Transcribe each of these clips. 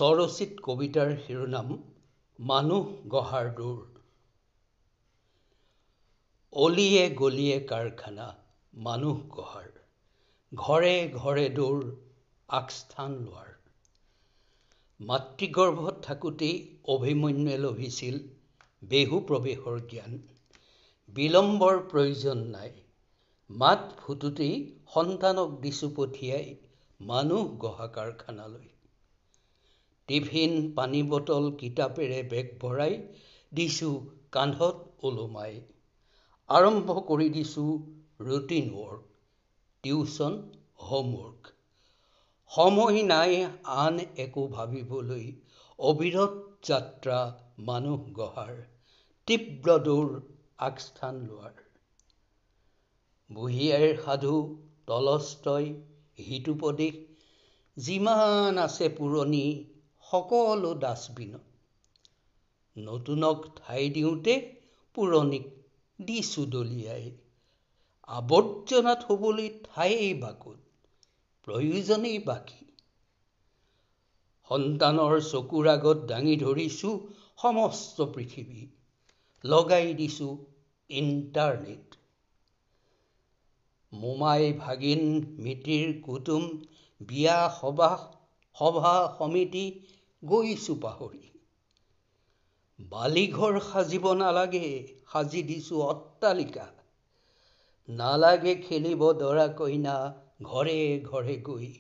স্বৰচিত কবিতাৰ শিৰোনাম মানুহ গঢ়াৰ দৌৰ। অলিয়ে গলিয়ে কাৰখানা মানুহ গঢ়াৰ, ঘৰে ঘৰে দৌৰ আগস্থান লোৱাৰ। মাতৃগৰ্ভত থাকোঁতেই অভিমন্যুৱে লভিছিল বেহু প্ৰৱেশৰ জ্ঞান। বিলম্বৰ প্ৰয়োজন নাই, মাত ফুটোতেই সন্তানক দিছো পঠিয়াই মানুহ গঢ়া কাৰখানালৈ। টিফিন পানী বটল কিতাপেৰে বেগ ভৰাই দিছো কান্ধত ওলোমাই। আৰম্ভ কৰি দিছো ৰুটিন ৱৰ্ক, টিউচন হোমৱৰ্ক। সময় নাই আন একো ভাবিবলৈ, অবিৰত যাত্ৰা মানুহ গঢ়াৰ, তীব্ৰ দৌৰ আগস্থান লোৱাৰ। বুঢ়ী আইৰ সাধু টলষ্টয়, হিতোপদেশ যিমান আছে পুৰণি সকলো ডাষ্টবিনত। নতুনক ঠাই দিওঁতে পুৰণিক দিছো দলিয়াই। আৱৰ্জনা থবলৈ ঠায়েই বাকুত, প্ৰয়োজনেই বাকী। সন্তানৰ চকুৰ আগত দাঙি ধৰিছো সমস্ত পৃথিৱী, লগাই দিছো ইণ্টাৰনেট। মোমাই ভাগিন মিতিৰ কুটুম বিয়া সভা সমিতি গৈছো পাহৰি। বালিঘৰ সাজিব নালাগে, সাজি দিছো অট্টালিকা। নালাগে খেলিব দৰা কইনা ঘৰে ঘৰে গৈ,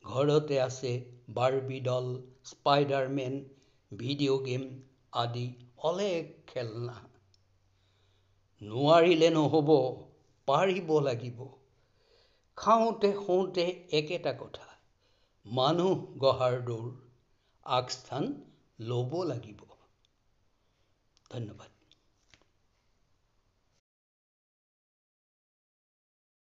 ঘৰতে আছে বাৰ্বি ডল, স্পাইডাৰমেন, ভিডিঅ' গেম আদি অলেখ খেলনা। নোৱাৰিলে নহ'ব, পাৰিব লাগিব। খাওঁতে শুওঁতে একেটা কথা, মানুহ গঢ়াৰ দৌৰ আগস্থান ল'ব লাগিব। ধন্যবাদ।